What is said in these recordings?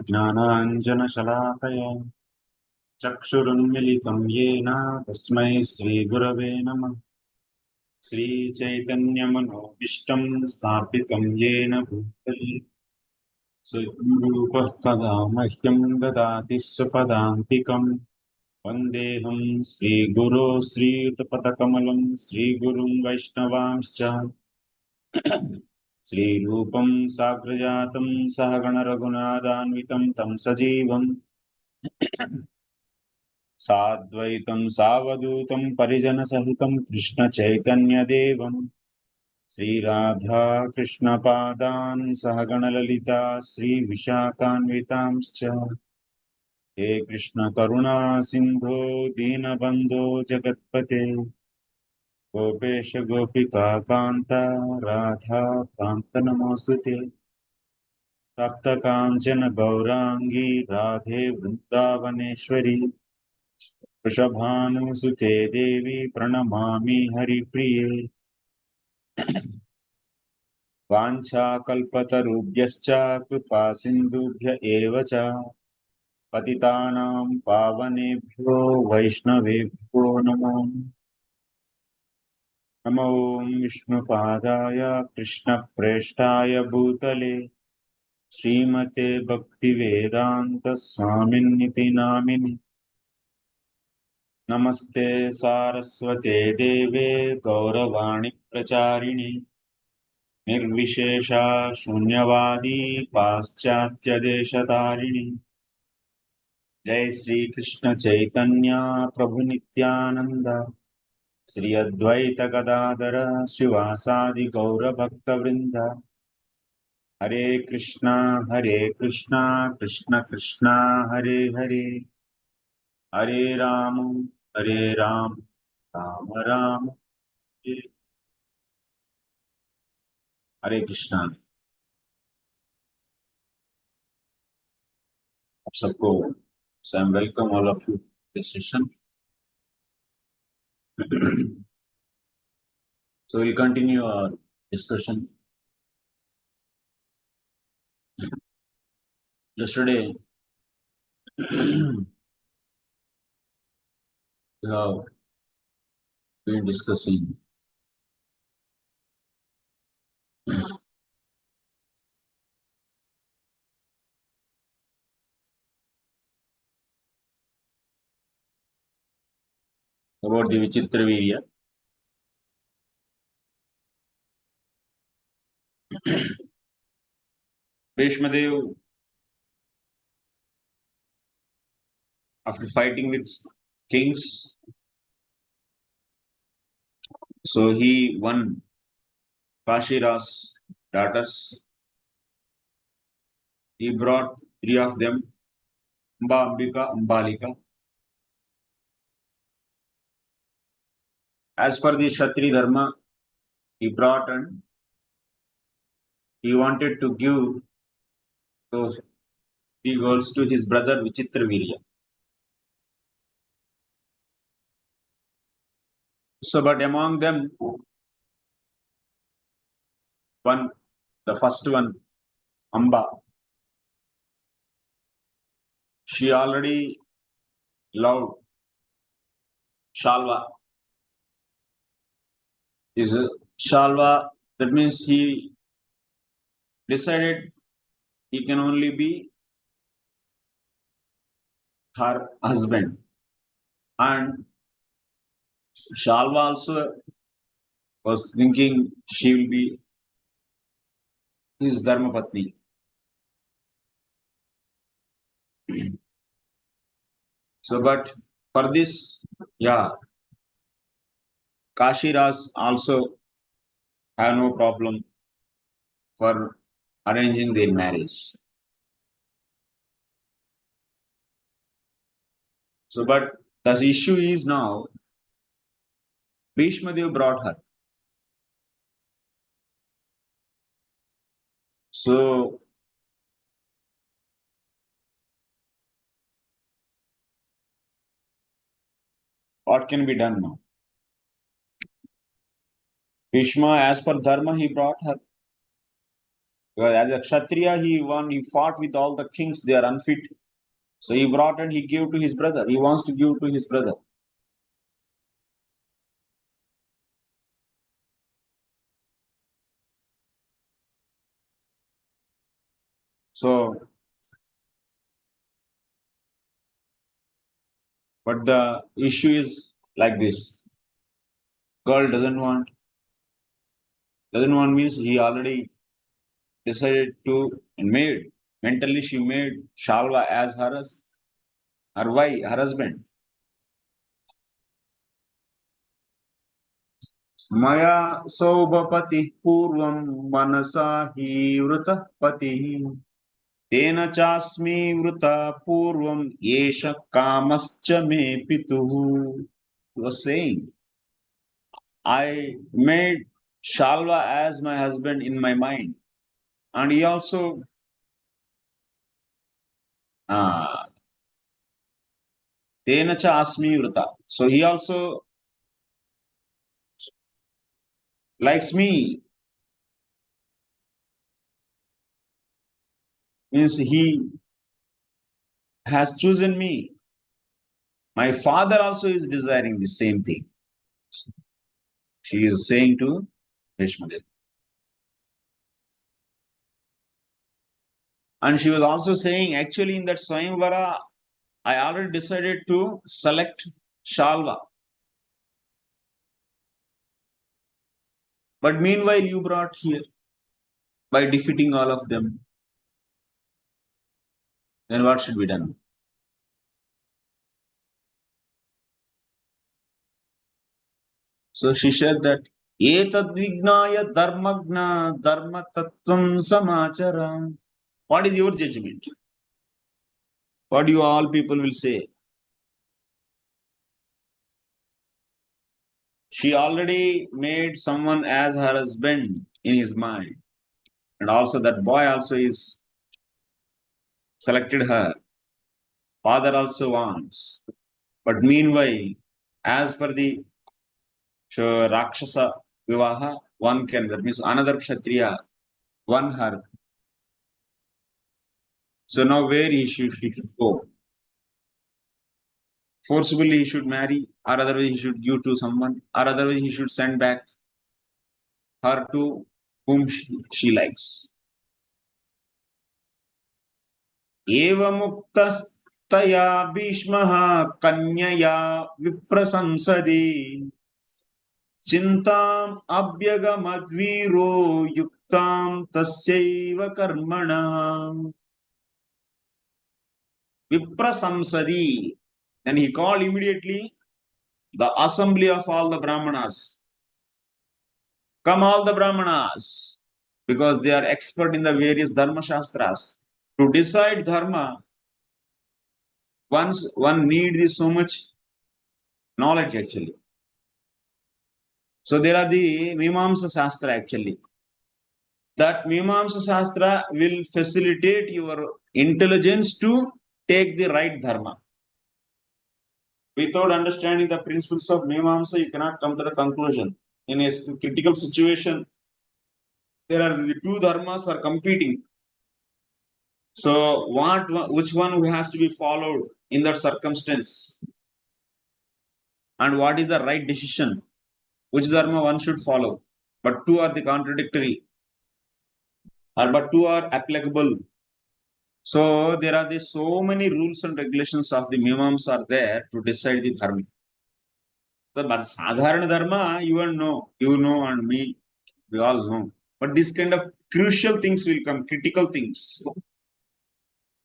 ज्ञानाञ्जनशलाकया चक्षुरुन्मिलितं येन तस्मै श्रीगुरवे नमः। श्रीचैतन्यमनोभीष्टं स्थापितं येन भूतले स्वरूपः कदा मह्यं ददाति स्वपदान्तिकम्। वन्देऽहं श्रीगुरो श्रीयुतपदकमलं श्रीगुरुं वैष्णवांश्च श्रीरूपं साग्रजातं सहगणरघुनाथान्वितं तं सजीवम् साद्वैतं सावधूतं परिजनसहितं कृष्णचैतन्यदेवं श्रीराधा कृष्णपादान् सहगणललिता श्रीविशाखान्वितांश्च हे कृष्णकरुणा सिन्धो दीनबन्धो जगत्पते गोपेश गोपिका कान्ता राधा कान्त नमोऽस्तुते तप्तकाञ्चन गौराङ्गी राधे वृन्दावनेश्वरी वृषभानुसुते देवी प्रणमामि हरिप्रिये वाञ्छाकल्पतरुभ्यश्च कृपा सिन्धुभ्य एव च पतितानां पावनेभ्यो वैष्णवेभ्यो नमो नमो विष्णुपादाय कृष्णप्रेष्ठाय भूतले श्रीमते भक्तिवेदान्त स्वामिन्निति नामिनि नमस्ते सारस्वते देवे गौरवाणी प्रचारिणे निर्विशेषा शून्यवादी पाश्चात्यदेशतारिणी जय श्री कृष्ण चैतन्य प्रभु नित्यानंद श्री अद्वैत गदाधर शिवासादि गौर भक्तवृंद हरे कृष्णा कृष्ण कृष्णा हरे हरे हरे राम राम राम हरे कृष्णा। आप सबको Sam welcome all of you this session. So we'll continue our discussion. Yesterday we have been discussing about the Vicitrvirya. Bhishmadev, after fighting with kings, so he won Kashira's daughters. He brought three of them, Amba, Ambika, Ambalika. As per the Kshatri dharma, he brought and he wanted to give those three girls to his brother Vicitrvirya. So, but among them, the first one, Amba, she already loved Salva. Is Salva, that means he decided he can only be her husband. And Salva also was thinking she will be his dharma patni. So, but for this, yeah, Kashiras also have no problem for arranging their marriage. So, but the issue is now, Bhishmadev brought her. So, what can be done now? Bhishma, as per dharma, he brought her. Because as a Kshatriya, he fought with all the kings, they are unfit. So he brought and he gave to his brother. He wants to give to his brother. So, but the issue is like this. Girl doesn't want means he already decided to and made. Mentally she made Salva as her wife, her husband. Maya saubhapati purvam manasa hi vritah patihi. Tena chasmi vrita purvam yesha kamascha me pituhu. He was saying, I made Salva as my husband in my mind. And he also uh, Tena chasmi vrita. So he also likes me. Means he has chosen me. My father also is desiring the same thing. She is saying to Bhisma. And she was also saying, actually, in that svayamvara, I already decided to select Salva. But meanwhile, you brought here by defeating all of them. Then what should be done? So she said that etad vignaya dharmagna dharma tattvam samachara. What is your judgment? What you all people will say? She already made someone as her husband in his mind. And also that boy also is selected her. Father also wants. But meanwhile, as per the Rakshasa Vivaha, one can, that means another Kshatriya, won her. So now where he should go? Forcibly he should marry, or otherwise he should give to someone, or otherwise he should send back her to whom she likes. एवमुक्तस्तया भीष्मः कन्यया विप्रशंसदि चिन्ताम् अभ्यगमद्वीरो युक्तां तस्यैव कर्मणः viprasamsadi. Then he called immediately the assembly of all the brahmanas. Come all the brahmanas, because they are expert in the various dharma shastras. To decide dharma, once one needs so much knowledge actually. So there are the Mimamsa Shastra actually. That Mimamsa Shastra will facilitate your intelligence to take the right dharma. Without understanding the principles of Mimamsa, you cannot come to the conclusion. In a critical situation, there are the two dharmas are competing. So which one has to be followed in that circumstance? And what is the right decision? Which dharma one should follow? But two are the contradictory. But two are applicable. So there are so many rules and regulations of the Mimamsa are there to decide the dharma. But sadharana dharma, you know, and me, we all know. But this kind of crucial things will come, critical things.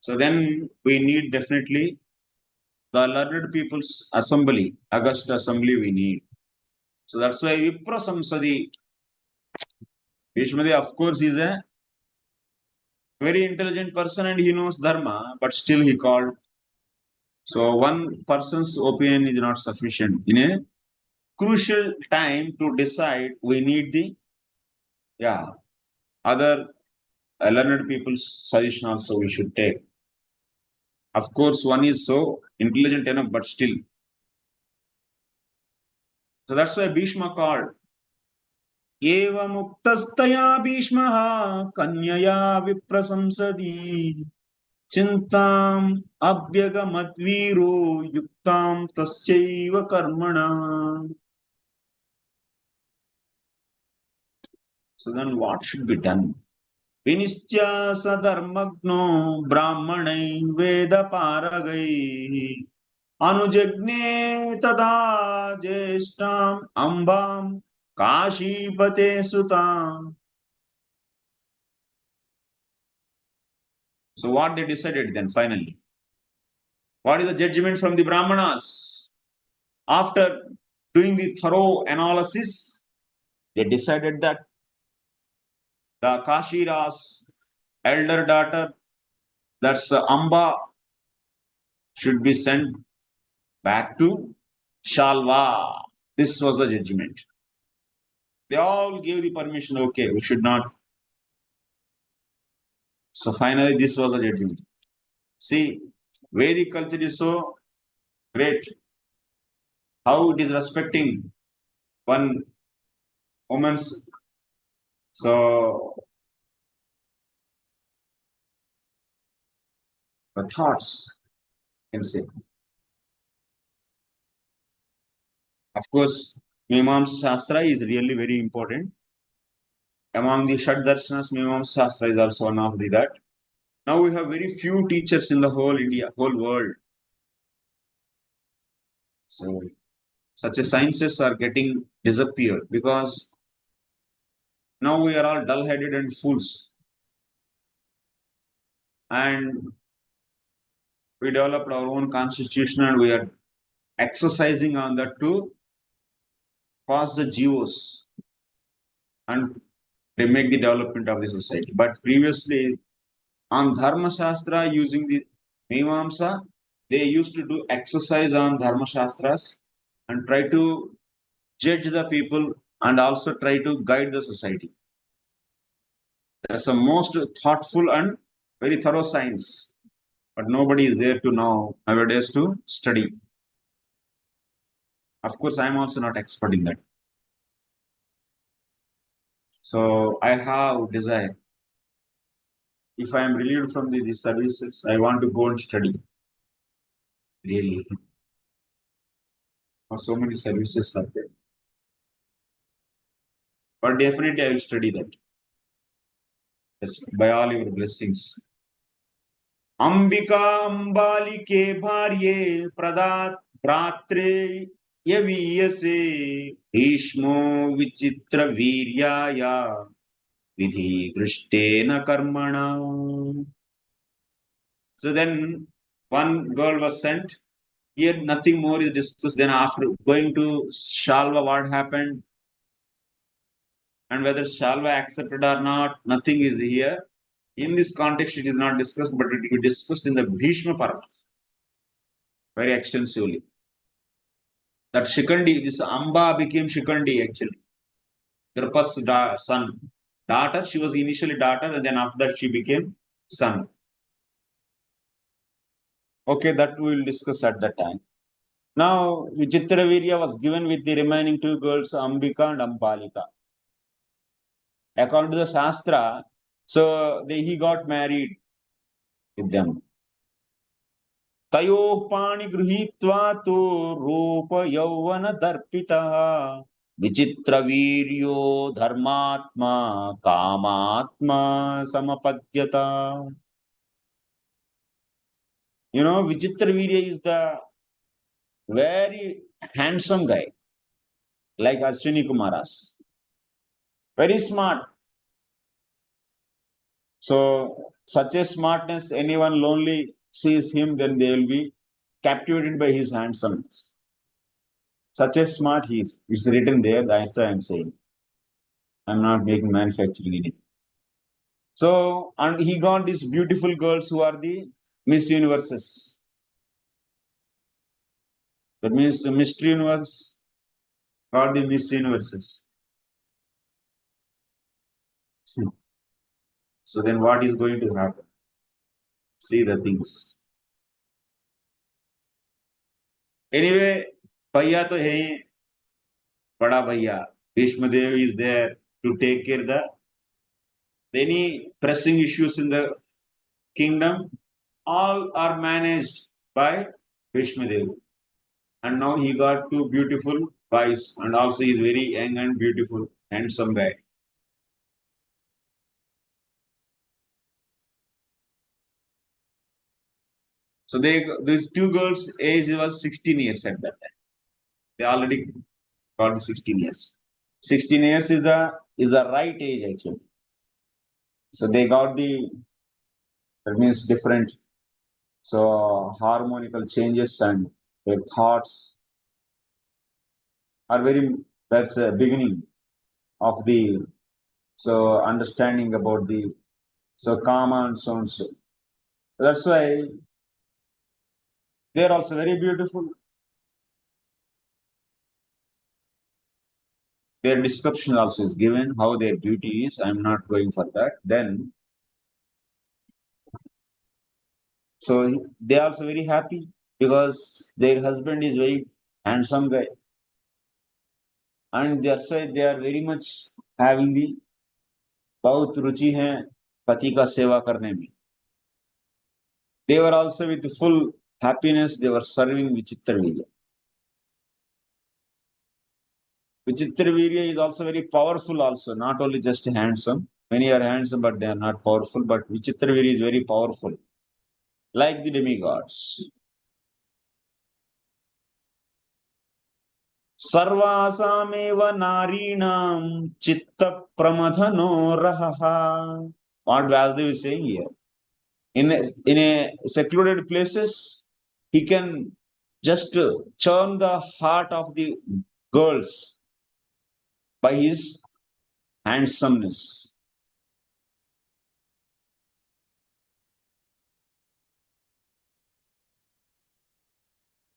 So then we need definitely the learned people's assembly, August assembly we need. So that's why Vipra Samsadi, Bhishma, of course, is a very intelligent person and he knows dharma, but still he called. So one person's opinion is not sufficient. In a crucial time to decide, we need the other learned people's suggestion also we should take. Of course, one is so intelligent enough, but still. So that's why Bhishma called. एवमुक्तस्तया भीष्मः कन्यया विप्रशंसति चिन्ताम् अभ्यगमद्वीरो युक्तां तस्यैव कर्मणा. So then what should be done? विनिश्च सधर्मज्ञो ब्राह्मणै वेदपारगैः अनुजज्ञे तदा ज्येष्ठाम् अम्बाम् काशीपते सुताम्. So what they decided then finally? What is the judgment from the brahmanas? After doing the thorough analysis, they decided that the Kashira's elder daughter, that's Amba, should be sent back to Salva. This was the judgment. They all gave the permission, okay, we should not. So finally, this was the judgment. See, Vedic culture is so great. How it is respecting one woman's so the thoughts, can say. Of course, Mimamsa Shastra is really very important. Among the Shad Darshanas, Mimamsa Shastra is also one of that. Now we have very few teachers in the whole India, whole world. So such a sciences are getting disappeared because now we are all dull-headed and fools. And we developed our own constitution and we are exercising on that to pass the GOs and they make the development of the society. But previously, on Dharma Shastra, using the Mimamsa, they used to do exercise on Dharma Shastras and try to judge the people and also try to guide the society. That's the most thoughtful and very thorough science. But nobody is there to know nowadays to study. Of course, I am also not expert in that. So I have desire. If I am relieved from these services, I want to go and study. Really. So many services are there. But definitely I will study that. Yes, by all your blessings. Ambika Ambalike Bharye Pradat Bratre Yaviyase Bhishmo Vicitraviryaya Vidhi Drishtena Karmana. So then one girl was sent. Here nothing more is discussed. Then after going to Salva, what happened? And whether Salva accepted or not, nothing is here. In this context, it is not discussed, but it will be discussed in the Bhisma Parva very extensively. That Shikandi, this Amba became Shikandi actually. Drapa's son. Daughter, she was initially daughter, and then after that she became son. Okay, that we will discuss at that time. Now, Vicitravirya was given with the remaining two girls, Ambika and Ambalika. According to the Shastra, so he got married with them. Tayo pani gruhitva to rupa yauvana darpitaha Vicitraviryo dharmatma kamatma samapadyata. You know, Vicitravirya is the very handsome guy, like Ashwini Kumaras. Very smart. So, such a smartness, anyone lonely sees him, then they will be captivated by his handsomeness. Such a smart he is. It's written there, that's why I'm saying. I'm not making manufacturing in it. So, and he got these beautiful girls who are the Miss Universes. That means the Mystery Universe got the Miss Universes. So then what is going to happen? See the things. Anyway, Bhaiya to hai, Bada Bhaiya, Bhishma Dev is there. to take care of any pressing issues in the kingdom. All are managed by Bhisma. And now he got two beautiful wives, and also he is very young and beautiful, handsome guy. So these two girls' age was 16 years at that time. They already got the 16 years. 16 years is the right age actually. So they got that means different. So harmonical changes and their thoughts are that's a beginning of the understanding about the karma and so on. So that's why they are also very beautiful. Their description also is given how their beauty is. I'm not going for that. Then, so they are also very happy because their husband is very handsome guy, and that's why they are very much having the बहुत रुचि है पति का सेवा करने में. They were also with full happiness. They were serving Vicitravirya. Vicitravirya is also very powerful also, not only just handsome. Many are handsome, but they are not powerful. But Vicitravirya is very powerful, like the demigods. Sarvasamev narinam chitta pramadhano rahaha. What Vasudev is saying here. In a secluded places, he can just churn the heart of the girls by his handsomeness.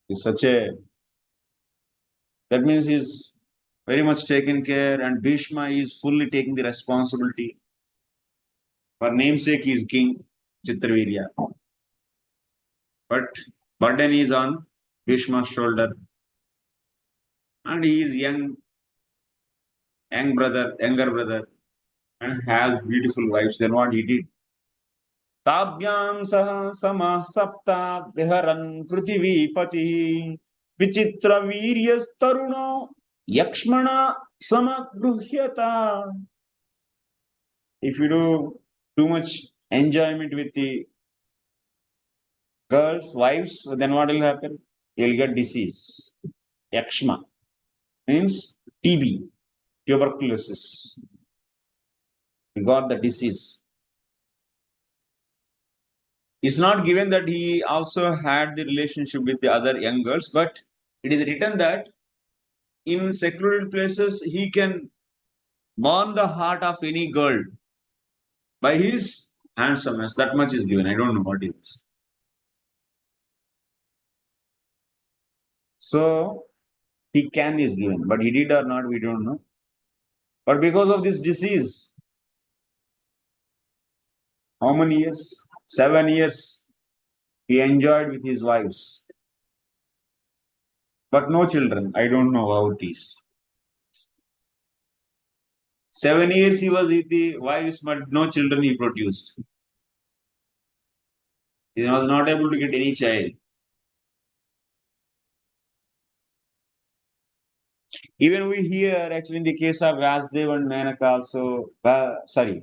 He's that means he's very much taken care, and Bhishma is fully taking the responsibility. For namesake, he is king, Vicitravirya. But burden is on Bhishma's shoulder. And he is younger brother, and has beautiful wives. Then what he did? ताभ्यां सह समः सप्ता विहरन् पृथिवीपतिः विचित्रवीर्यस्तरुणो yakshmana samagruhyata. If you do too much enjoyment with the girls, wives, then what will happen? You'll get disease. Yakshma means TB, tuberculosis. You got the disease. It's not given that he also had the relationship with the other young girls, but it is written that in secluded places he can won the heart of any girl by his handsomeness. That much is given. I don't know what it is. So he can is given, but he did or not, we don't know. But because of this disease, how many years? 7 years he enjoyed with his wives. But no children. I don't know how it is. 7 years he was with the wives, but no children he produced. He was not able to get any child. Even we hear, actually, in the case of Vasudev and Menaka also, sorry,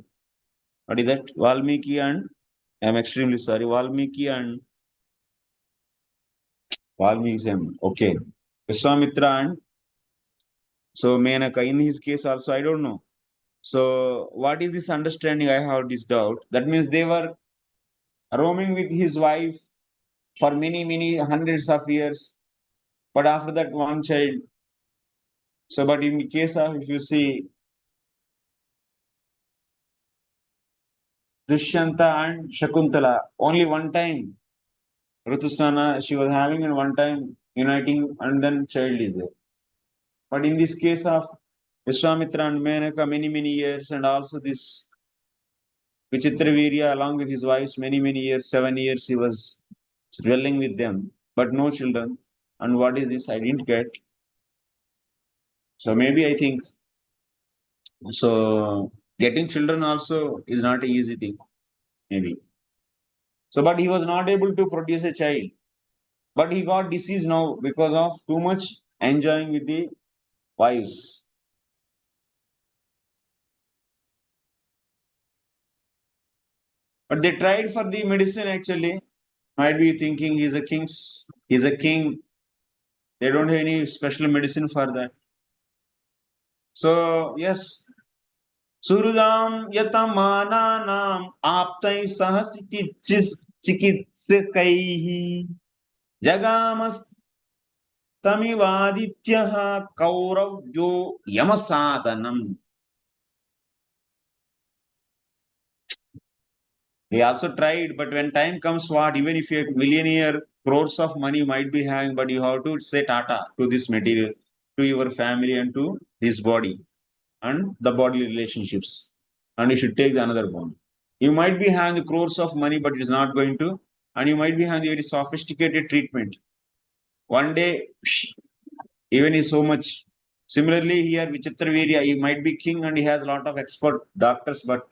what is that? Valmiki and, I'm extremely sorry, Valmiki and, okay. Vishwamitra and, so Menaka, in his case also, I don't know. So what is this understanding? I have this doubt. That means they were roaming with his wife for many, many hundreds of years. But after that, one child. So, but in the case of, if you see, Dushyanta and Shakuntala, only one time Rutusana she was having, and one time uniting, and then child is there. But in this case of Vishwamitra and Menaka, many, many years, and also this Vicitrvirya along with his wives, many, many years, 7 years he was dwelling with them, but no children. And what is this? I didn't get. So maybe I think So getting children also is not an easy thing, maybe. So, but he was not able to produce a child. But he got disease now because of too much enjoying with the wives. But they tried for the medicine actually. Might be thinking he's a king. They don't have any special medicine for that. So yes, Surudam yatamananam aptai sahasikichis jagamas tamivadityaha kauravyo yamasadanam. He also tried, but when time comes, what? Even if you're a millionaire, crores of money might be having, but you have to say tata to this material, to your family, and to this body and the bodily relationships. And you should take the another one. You might be having the crores of money, but it's not going to, and you might be having the very sophisticated treatment. One day, even is so much. Similarly, here Vicitrvirya, he might be king and he has a lot of expert doctors, but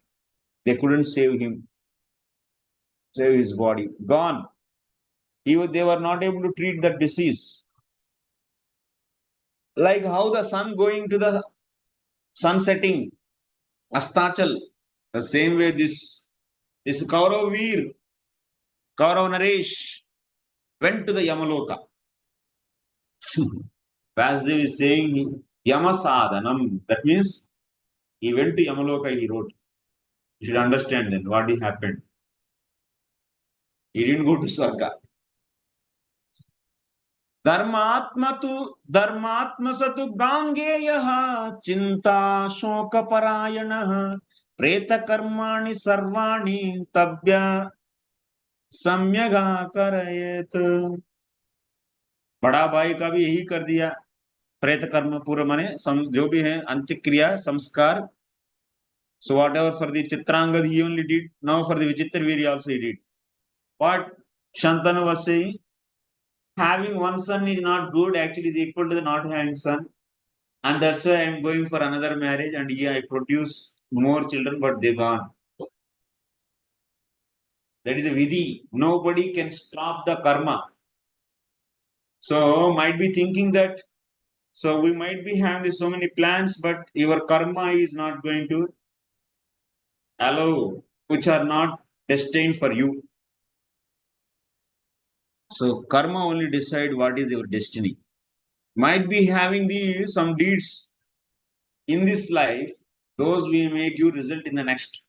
they couldn't save him, save his body. Gone. They were not able to treat that disease. Like how the sun going to the sun setting, Astachal. The same way this Kaurav Veer, Kaurav Naresh went to the Yamaloka. Vasudev is saying Yamasadhanam. That means he went to Yamaloka, he wrote. You should understand then what happened. He didn't go to Swarga. धर्मात्मसतु गांगेयः चिंता शोक परायणः प्रेत कर्माणि सर्वाणि तब्य सम्यगा करयेत. बड़ा भाई का भी यही कर दिया. प्रेत कर्म पूरा माने जो भी है अंत्यक्रिया संस्कार. So whatever for the Chitrangad he only did. Now for the Vicitrvirya also he did. What Shantanu was saying, having one son is not good, actually is equal to the not having son. And that's why I'm going for another marriage, and yeah, I produce more children, but they're gone. That is a vidhi. Nobody can stop the karma. So might be thinking that, so we might be having so many plans, but your karma is not going to allow, which are not destined for you. So karma only decide what is your destiny. Might be having some deeds in this life, those will make you result in the next.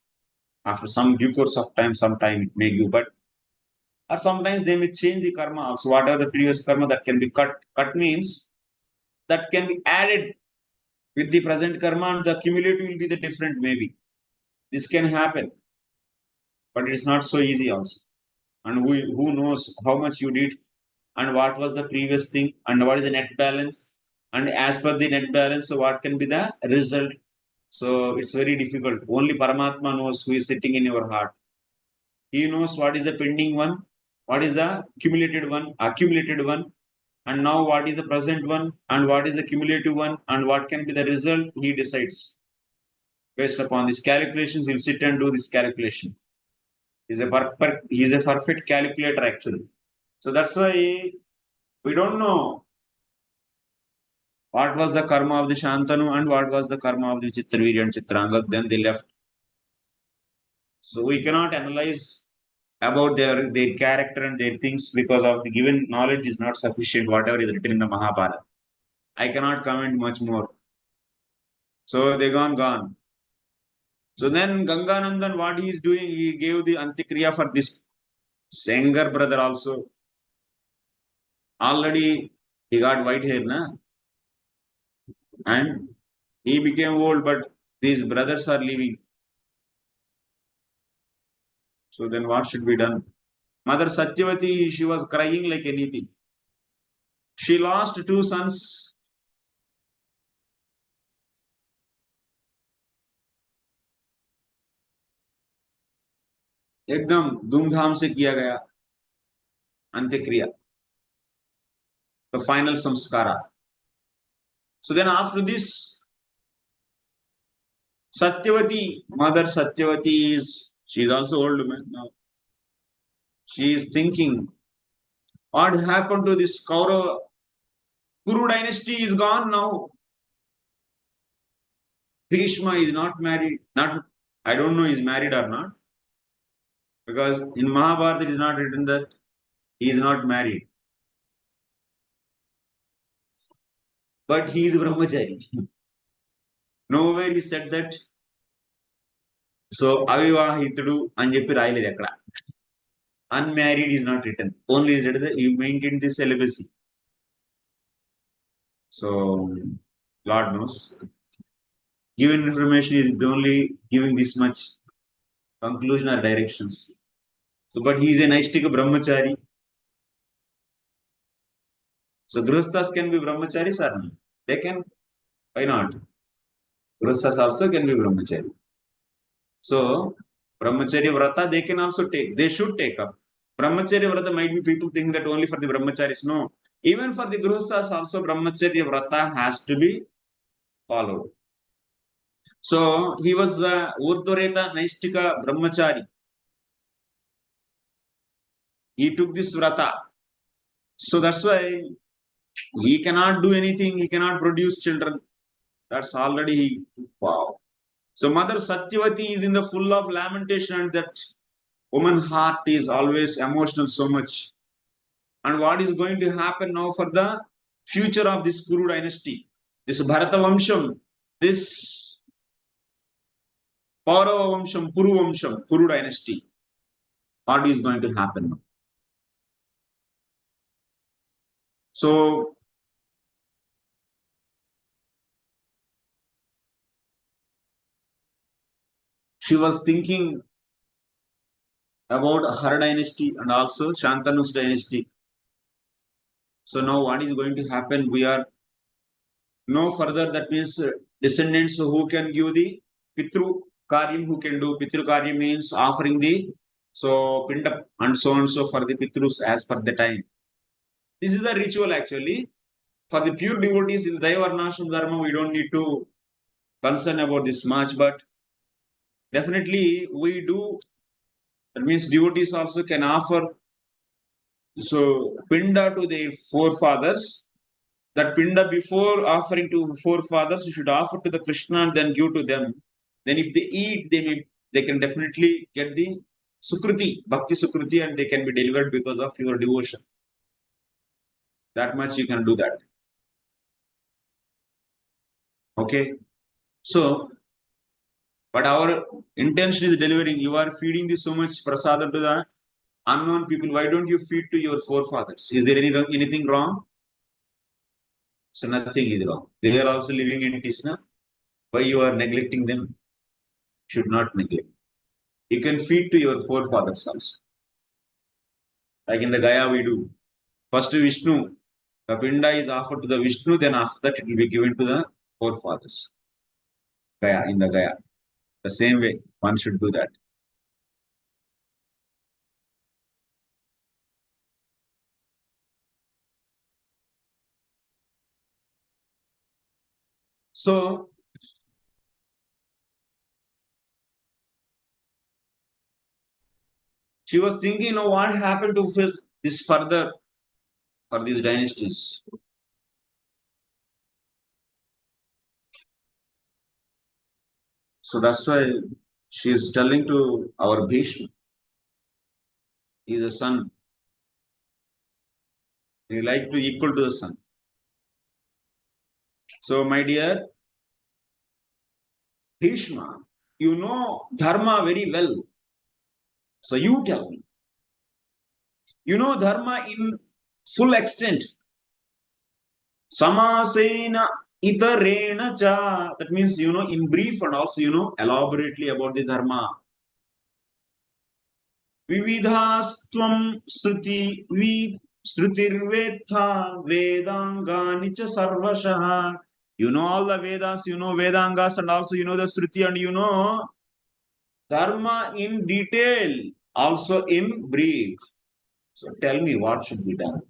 After some due course of time, sometime it may give, but or sometimes they may change the karma also. Whatever the previous karma that can be cut. Cut means that can be added with the present karma, and the cumulative will be the different maybe. This can happen, but it's not so easy also. And who knows how much you did and what was the previous thing and what is the net balance, and as per the net balance, so what can be the result. So it's very difficult. Only Paramatma knows who is sitting in your heart. He knows what is the pending one, what is the accumulated one, and now what is the present one, and what is the cumulative one, and what can be the result. He decides based upon these calculations. He'll sit and do this calculation. He's a perfect calculator actually. So that's why we don't know what was the karma of the Shantanu and what was the karma of the Chitravirya and Chitrangad. Then they left. So we cannot analyze about their character and their things because of the given knowledge is not sufficient. Whatever is written in the Mahabharata, I cannot comment much more. So they gone. So then Ganganandan, what he is doing, he gave the Antikriya for this Sengar brother also. Already he got white hair, na? And he became old, but these brothers are leaving. So then what should be done? Mother Satyavati, she was crying like anything. She lost two sons. एकदम धूमधाम से किया गया अंत्यक्रिया, the final samskara. So then after this, Satyavati, mother Satyavati she is also old woman now. She is thinking, what happened to this Kaurava? Kuru dynasty is gone now. Bhisma is not married. Not, I don't know is married or not. Because in Mahabharata it is not written that he is not married. But he is brahmachari. Nowhere he said that. So avivahitudu అని చెప్పి రాయలేదు అక్కడ. Unmarried is not written. Only is written that you maintain the celibacy. So Lord knows. Given information is only giving this much conclusion or directions. So, but he is a Naishtika brahmachari. So Grihasthas can be brahmacharis or not? They can. Why not? Grihasthas also can be brahmachari. So brahmacharya vrata they can also take. They should take up. Brahmacharya vrata might be people think that only for the brahmacharis. No. Even for the Grihasthas also brahmacharya vrata has to be followed. So he was the Urdhvareta Naishtika brahmachari. He took this vrata. So that's why he cannot do anything. He cannot produce children. That's already wow. So Mother Satyavati is in the full of lamentation, and that woman heart is always emotional so much. And what is going to happen now for the future of this Kuru dynasty, this Bharata Vamsham, this Paurava Vamsham, Kuru Vamsham, Kuru dynasty? What is going to happen now? So she was thinking about her dynasty and also Shantanu's dynasty. So now what is going to happen? We are no further, that means descendants who can give the Pitru Karyam, who can do Pitru Karyam means offering the so Pinda and so on so for the Pitrus as per the time. This is the ritual actually. For the pure devotees in Daivarnashram Dharma, we don't need to concern about this much, but definitely we do. That means devotees also can offer so Pinda to their forefathers. That Pinda before offering to forefathers, you should offer to the Krishna and then give to them. Then if they eat, they can definitely get the Sukruti, Bhakti Sukruti, and they can be delivered because of your devotion. That much you can do that. Okay. So, but our intention is delivering. You are feeding this so much prasadam to the unknown people. Why don't you feed to your forefathers? Is there anything wrong? So nothing is wrong. They are also living in Krishna. Why you are neglecting them? Should not neglect. You can feed to your forefathers also. Like in the Gaya we do. First Vishnu, the Pinda is offered to the Vishnu, then after that it will be given to the forefathers. Gaya, in the Gaya. The same way, one should do that. So, she was thinking, what happened to this further for these dynasties? So that's why she is telling to our Bhishma. He is a son. He like to equal to the son. So, my dear Bhishma, you know dharma very well. So you tell me. You know dharma in full extent. Samasena itarena cha. That means you know in brief and also you know elaborately about the dharma. Vividhastvam sruti Shrutirvetha Vedangani cha sarvashaha. You know all the Vedas, you know Vedangas, and also you know the Shruti, and you know dharma in detail, also in brief. So tell me what should be done.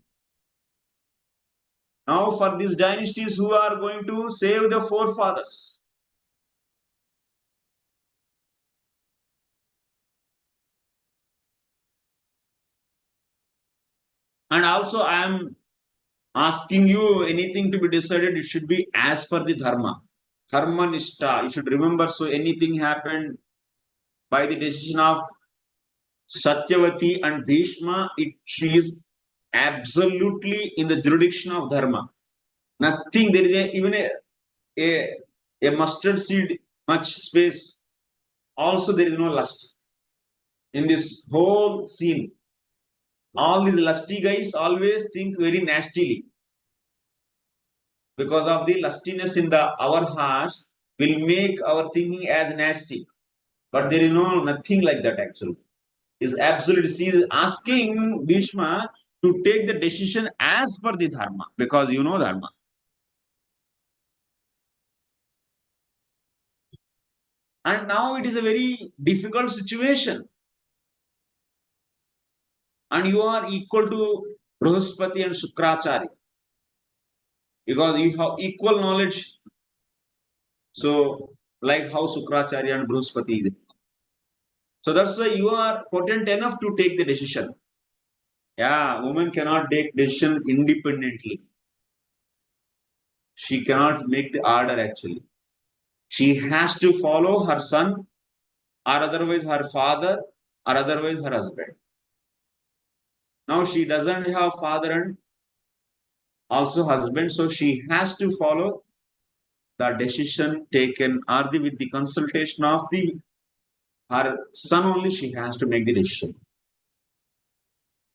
Now for these dynasties who are going to save the forefathers, And also I am asking you anything to be decided, it should be as per the dharma. Dharma nishta. You should remember, so anything happened by the decision of Satyavati and Bhisma, it is absolutely in the jurisdiction of dharma. Nothing, there is even a mustard seed much space. Also, there is no lust in this whole scene. All these lusty guys always think very nastily because of the lustiness in the our hearts will make our thinking as nasty. But there is no nothing like that actually. Is absolutely, she is asking Bhishma to take the decision as per the dharma, because you know dharma. And now it is a very difficult situation. And you are equal to Brahaspati and Shukracharya because you have equal knowledge. So, like how Shukracharya and Brahaspati is. So that's why you are potent enough to take the decision. Yeah, woman cannot take decision independently. She cannot make the order actually. She has to follow her son, or otherwise her father, or otherwise her husband. Now she doesn't have father and also husband, so she has to follow the decision taken or with the consultation of the her son only. She has to make the decision.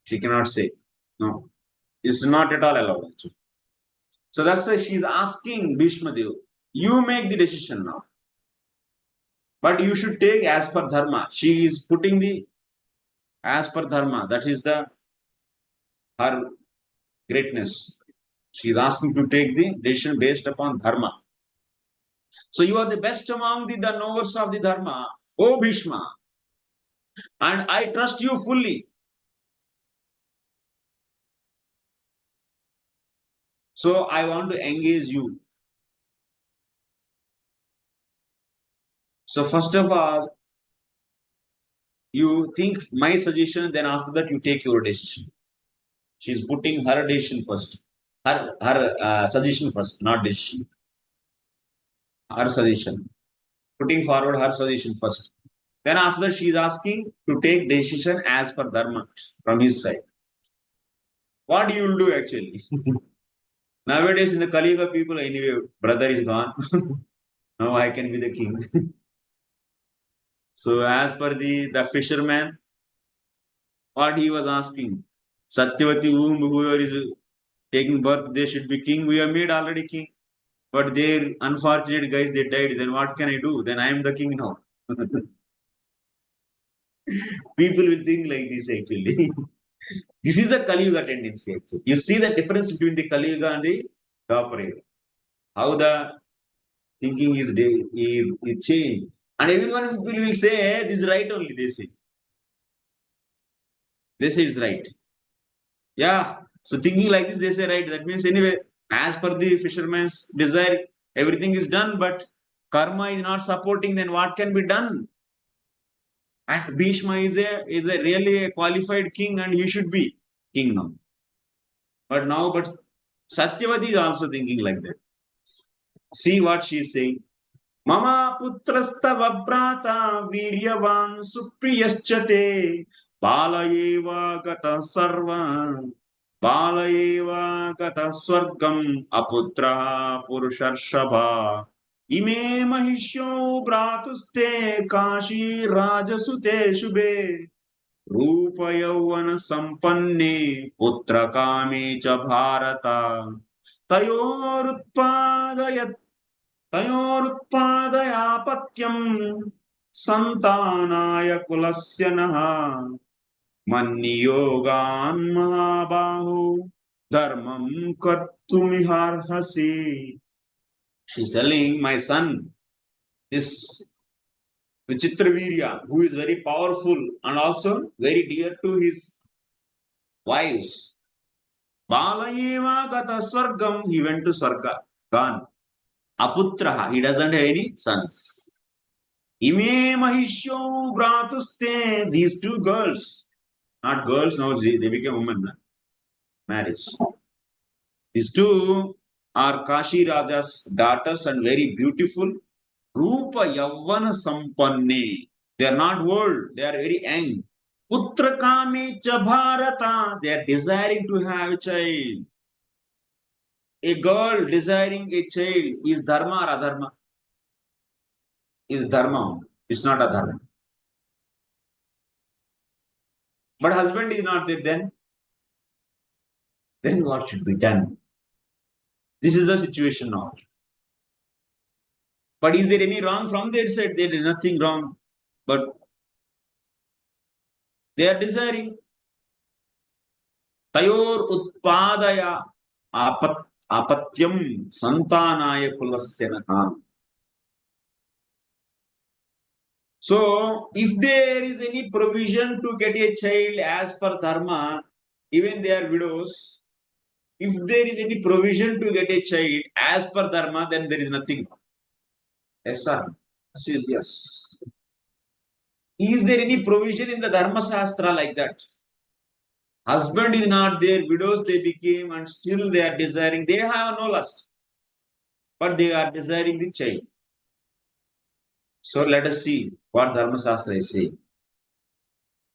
She cannot say no. It's not at all allowed actually. So that's why she's asking Bhishma Dev, you make the decision now. But you should take as per dharma. She is putting the as per dharma. That is the her greatness. She is asking to take the decision based upon dharma. So you are the best among the knowers of the dharma, O Bhishma, and I trust you fully. So I want to engage you. So first of all, you think my suggestion, then after that you take your decision. She's putting her decision first, her suggestion first, not decision. Her suggestion, putting forward her suggestion first. Then after that, she is asking to take decision as per dharma from his side. What you will do actually? Nowadays in the Kali Yuga, people anyway, brother is gone. Now I can be the king. So as per the fisherman, what he was asking, Satyavati, whoever is taking birth, they should be king. We are made already king. But their unfortunate guys, they died. Then what can I do? Then I am the king now. People will think like this actually. This is the Kali Yuga tendency actually. You see the difference between the Kali Yuga and the Dwapara Yuga. How the thinking is changed. And everyone will say, hey, this is right only, they say. They say it's right. Yeah. So thinking like this, they say right. That means anyway, as per the fisherman's desire, everything is done, but karma is not supporting, then what can be done? And Bhishma is a really a qualified king and he should be king now. But Satyavati is also thinking like that. See what she is saying. Mama putrastava brata viryavan supriyaschate balayeva gata sarva balayeva gata swargam aputra purusharshava ime mahishyo bratuste kashi rajasute shubhe रूप यौवन संपन्ने पुत्र कामे च भारत तयोरुत्पादयत् तयोरुत्पादयापत्यं संतानाय कुलस्य नः मन्नियोगान् महाबाहो धर्मं कर्तुमिहार्हसि. She's telling my son, this Vicitrvirya, who is very powerful and also very dear to his wives. Balayeva gata swargam, he went to Swarga, gone. Aputraha, he doesn't have any sons. Ime mahishyo bratuste, these two girls, not girls now, they became women. marriage. These two are Kashi Raja's daughters and very beautiful. Rupa Yavana Sampanne. They are not old, they are very young. Putra Kame Cha Bharata. They are desiring to have a child. A girl desiring a child is dharma or adharma? Is dharma. It's not adharma. But husband is not there then. Then what should be done? This is the situation now. But is there any wrong from their side? There is nothing wrong. But they are desiring. Tayor utpadaya apatyam santanaya kulasya. So, if there is any provision to get a child as per dharma, even they are widows, if there is any provision to get a child as per dharma, then there is nothing. Yes, sir. Yes. Is there any provision in the Dharma Shastra like that? Husband is not there, widows they became, and still they are desiring. They have no lust, but they are desiring the child. So let us see what Dharma Shastra is saying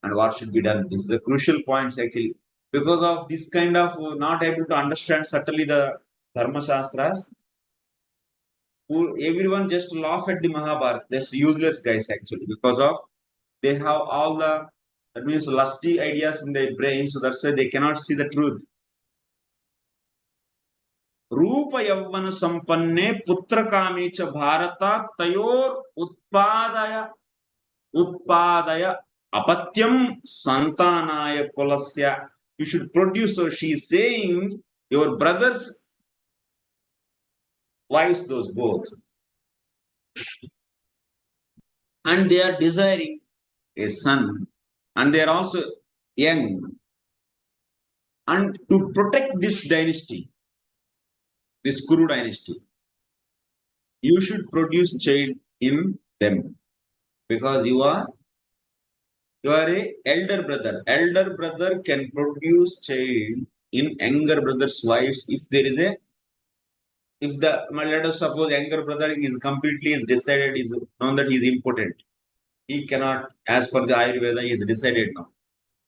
and what should be done. This is the crucial points actually. Because of this kind of not able to understand subtly the Dharma Shastras, everyone just laugh at the Mahabharata. That's useless guys actually, because of they have all the, that means lusty ideas in their brain, so that's why they cannot see the truth. Rupa Yavana Sampanne Putra Kamecha Bharata Tayor Utpadaya Apatyam Santanaya Kolasya. You should produce. So she is saying your brothers' wives, those both. And they are desiring a son. And they are also young. And to protect this dynasty, this Kuru dynasty, you should produce child in them. Because you are a elder brother. Elder brother can produce child in younger brother's wives if there is a, if the, let us suppose younger brother is completely is decided, is known that he is impotent. He cannot, as per the Ayurveda, he is decided now.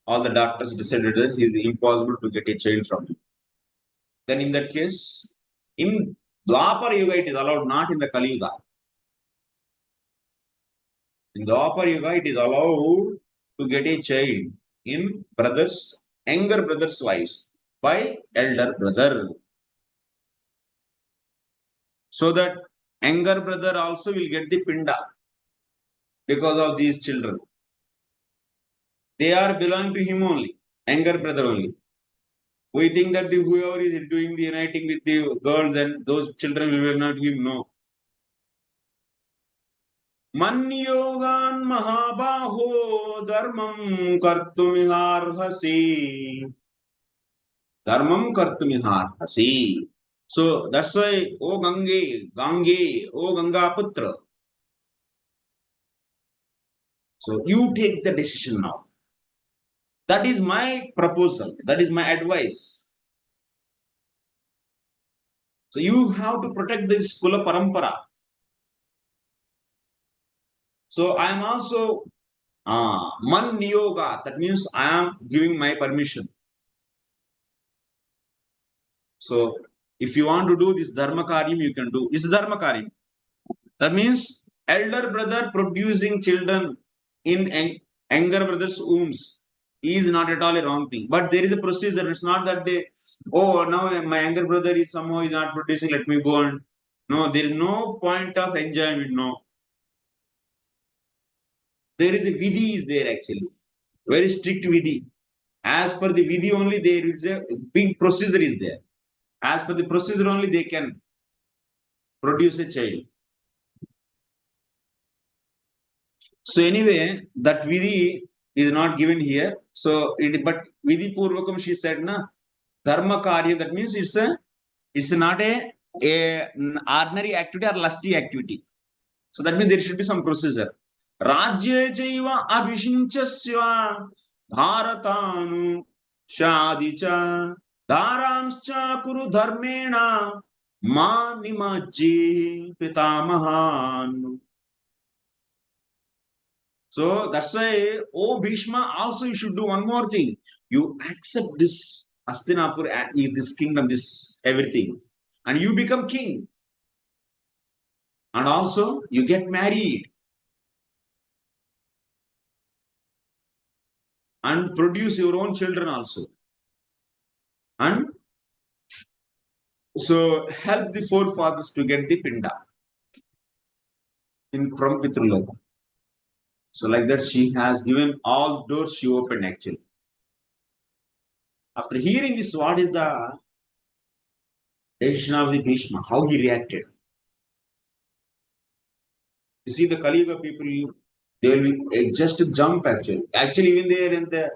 All the doctors decided that it is impossible to get a child from him. Then in that case, in Dwapar Yuga it is allowed, not in the Kali Yuga. In Dwapar Yuga it is allowed to get a child in brothers, younger brothers' wives by elder brother. So that younger brother also will get the pinda because of these children. They are belong to him only, younger brother only. We think that the whoever is doing the uniting with the girl, then those children will not give no. Manyogan mahabaho dharmam kartumiharhasi. Dharmam kartumiharhasi. So that's why, O Gange, O Ganga Putra. So you take the decision now. That is my proposal. That is my advice. So you have to protect this Kula Parampara. So I am also Man Niyoga. That means I am giving my permission. So if you want to do this Dharma Karyam, you can do. It's Dharma Karyam. That means elder brother producing children in younger brother's wombs is not at all a wrong thing. But there is a procedure. It's not that they, oh, now my younger brother is somehow is not producing, let me go and, no, there is no point of enjoyment, no. There is a vidhi is there actually. Very strict vidhi. As per the vidhi only, there is a big procedure is there. As per the procedure only, they can produce a child. So anyway, that vidhi is not given here. So, but vidhi purvakam she said, na, dharma karya, that means it's not a ordinary activity or lusty activity. So that means there should be some procedure. Rajye jaiva abhishinchasya bharatanu shadicha Dharamscha kuru dharmena ma nimajji pitamahan. So that's why, oh Bhishma, also you should do one more thing. You accept this Hastinapura is this kingdom, this everything, and you become king. And also you get married and produce your own children also. And so help the forefathers to get the pinda in from Pitrulok. So like that, she has given all doors she opened actually. After hearing this, what is the decision of the Bhishma? How he reacted? You see, the Kali Yuga people, they will be just jump actually. Actually, even they are in the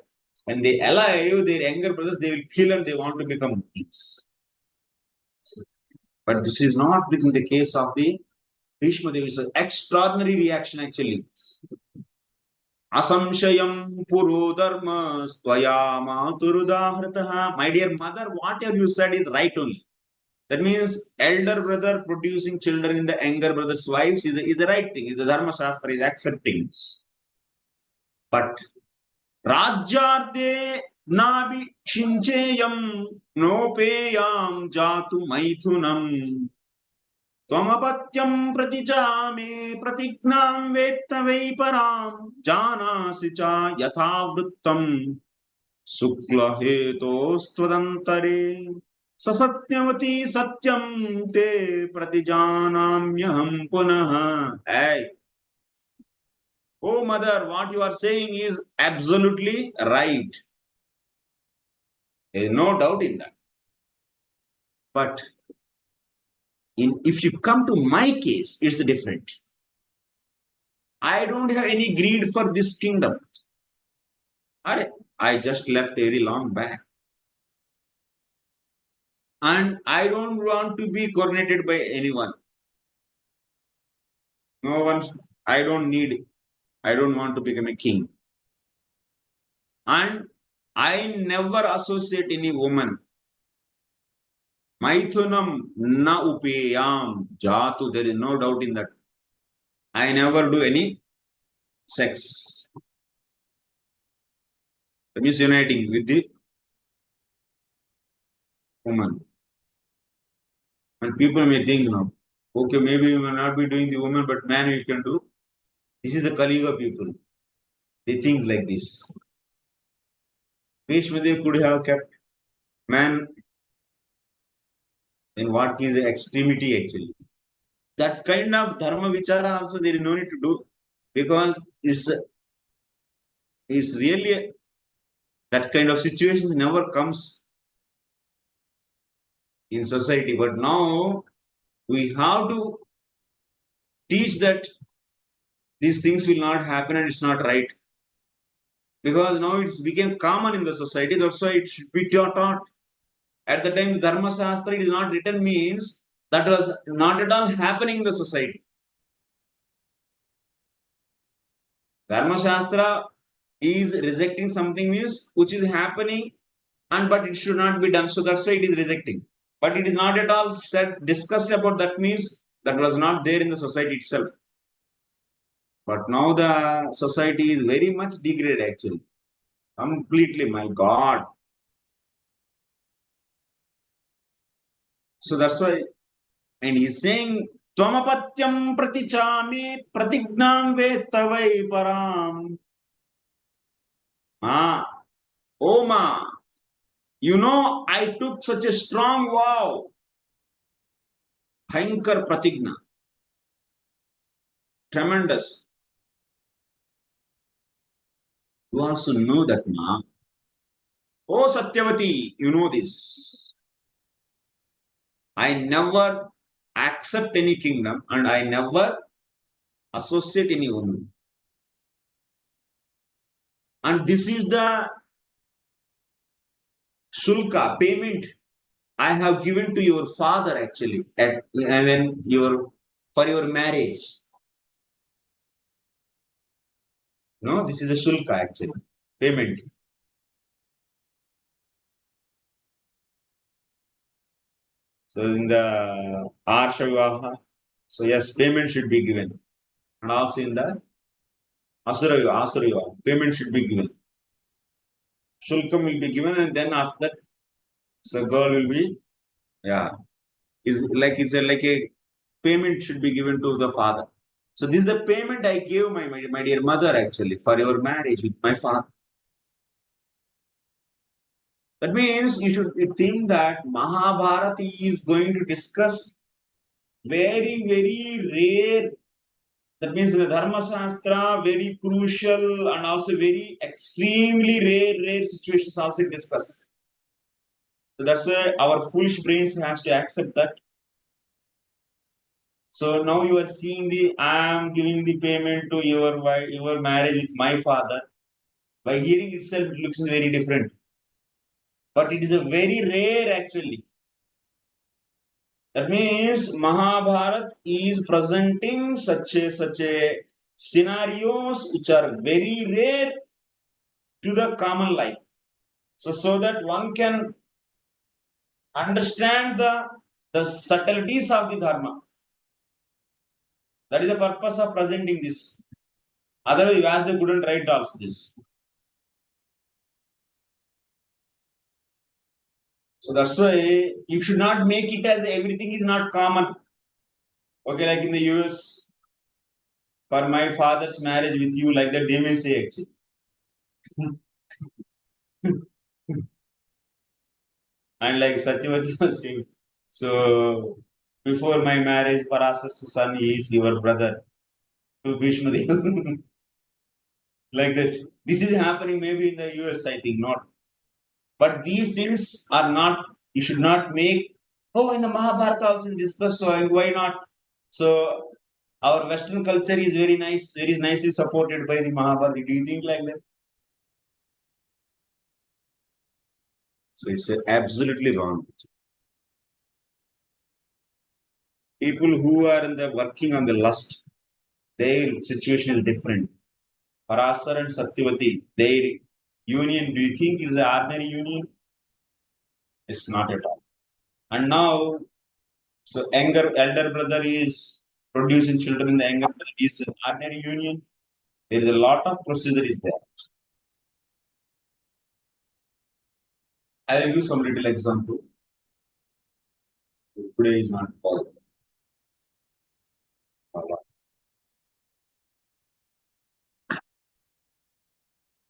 and they alive, their younger brothers, they will kill and they want to become kings. But this is not the case of the Bhishma. There is an extraordinary reaction actually. Asamshayam puro dharma svaya maturudahratah. My dear mother, whatever you said is right only. That means elder brother producing children in the younger brother's wives is the right thing. Is the dharma shastra is accepting. But Rajyarde nabi shincheyam nopeyam jatu maithunam. Twamapatyam pratijame pratignam vettavai param janasi cha yathavrittam sukla hetostvadantare sasatyavati satyam te pratijanamyaham punah. Hey, oh mother, what you are saying is absolutely right. There is no doubt in that. But if you come to my case, it's different. I don't have any greed for this kingdom. I just left very long back. And I don't want to be coronated by anyone. No one, I don't want to become a king. And I never associate any woman. Maithunam na upeyam jatu. There is no doubt in that. I never do any sex. That means uniting with the woman. And people may think, no, okay, maybe you may not be doing the woman, but man you can do. This is the Kali Yuga people. They think like this. Vishmadev could have kept man in what is the extremity actually. That kind of dharma vichara also there is no need to do because it's really that kind of situations never comes in society. But now we have to teach that these things will not happen and it's not right. Because now it's become common in the society, that's why it should be taught. At the time, Dharma Shastra, it is not written means that was not at all happening in the society. Dharma Shastra is rejecting something means which is happening and but it should not be done. So that's why it is rejecting. But it is not at all discussed about that means that was not there in the society itself. But now the society is very much degraded actually. Completely, my God. So that's why, and he's saying, Twamapatyam pratichami pratignam vettavai param. Oh ma, you know, I took such a strong vow. Bhayankar pratigna. Tremendous. You also know that, ma. Oh Satyavati, you know this. I never accept any kingdom and I never associate any woman. And this is the shulka, payment I have given to your father actually for your marriage. No, this is a shulka actually, payment. So in the Arsha Vivaha, so yes, payment should be given. And also in the Asura Vivaha, payment should be given. Shulkam will be given, and then after that, so girl will be, yeah, like a payment should be given to the father. So this is the payment I gave my dear mother actually for your marriage with my father. That means you think that Mahabharata is going to discuss very, very rare. That means in the Dharma Shastra, very crucial and also very extremely rare situations also discussed. So that's why our foolish brains has to accept that. So now you are seeing I am giving the payment to your marriage with my father. By hearing itself, it looks very different. But it is a very rare actually. That means Mahabharata is presenting such a scenarios which are very rare to the common life. So that one can understand the subtleties of the dharma. That is the purpose of presenting this. Otherwise, Vyasa couldn't write also this. So that's why you should not make it as everything is not common. Okay, like in the US, for my father's marriage with you, like that they may say actually. And like Satyavati was saying, so before my marriage, Parasar's son is your brother to Bhisma. Like that. This is happening maybe in the US, I think not. But these things are not, you should not make, oh, in the Mahabharata also is discussed, so why not? So our Western culture is very nice, very nicely supported by the Mahabharata. Do you think like that? So it's absolutely wrong. People who are in the working on the lust, their situation is different. Parasar and Satyavati, their union, do you think is an ordinary union? It's not at all. And now, so elder brother is producing children in the younger brother is an ordinary union. There is a lot of procedure is there. I will give some little example. Today is not possible.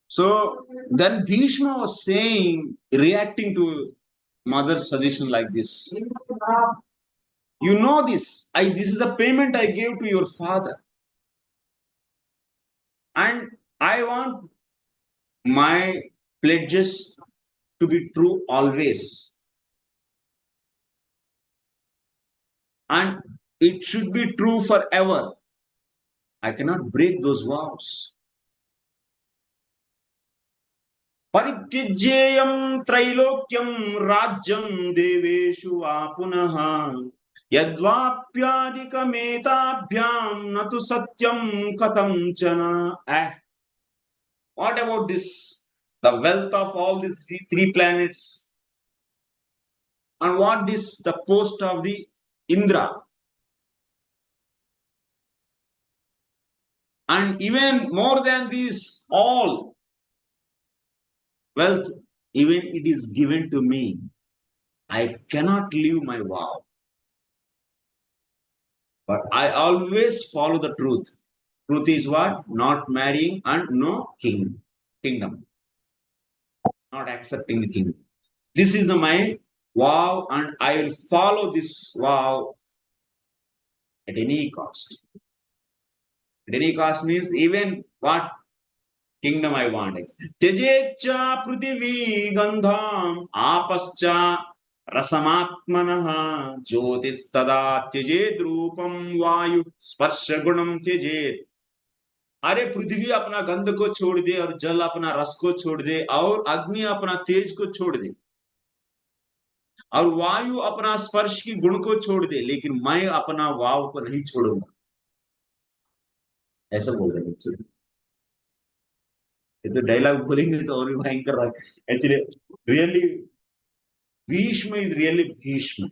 So then Bhishma was saying, reacting to mother's suggestion like this. You know this. This is the payment I gave to your father. And I want my pledges to be true always. And it should be true forever. I cannot break those vows. Parityajyam trailokyam rajyam deveshu va punaha yadvapyadikametabhyam natu satyam katam chana. What about this? The wealth of all these three planets. And what this? The post of the Indra. And even more than this, all wealth, even it is given to me. I cannot leave my vow. But I always follow the truth. Truth is what? Not marrying and no kingdom. Not accepting the kingdom. This is my vow, and I will follow this vow at any cost. At any cost means even what kingdom I want. Tejecha prithvi gandham apascha rasamatmanaha jyotis tada त्यजेत रूपम वायु स्पर्श गुणम त्यजेत. अरे पृथ्वी अपना गंध को छोड़ दे और जल अपना रस को छोड़ दे और अग्नि अपना तेज को छोड़ दे और वायु अपना स्पर्श की गुण को छोड़ दे, लेकिन मैं अपना वाव को नहीं छोड़ूंगा. ऐसा बोल रहे हैं. ये तो डायलॉग बोलेंगे तो और भी भयंकर रहा. Actually, really, Bhishma is really Bhishma.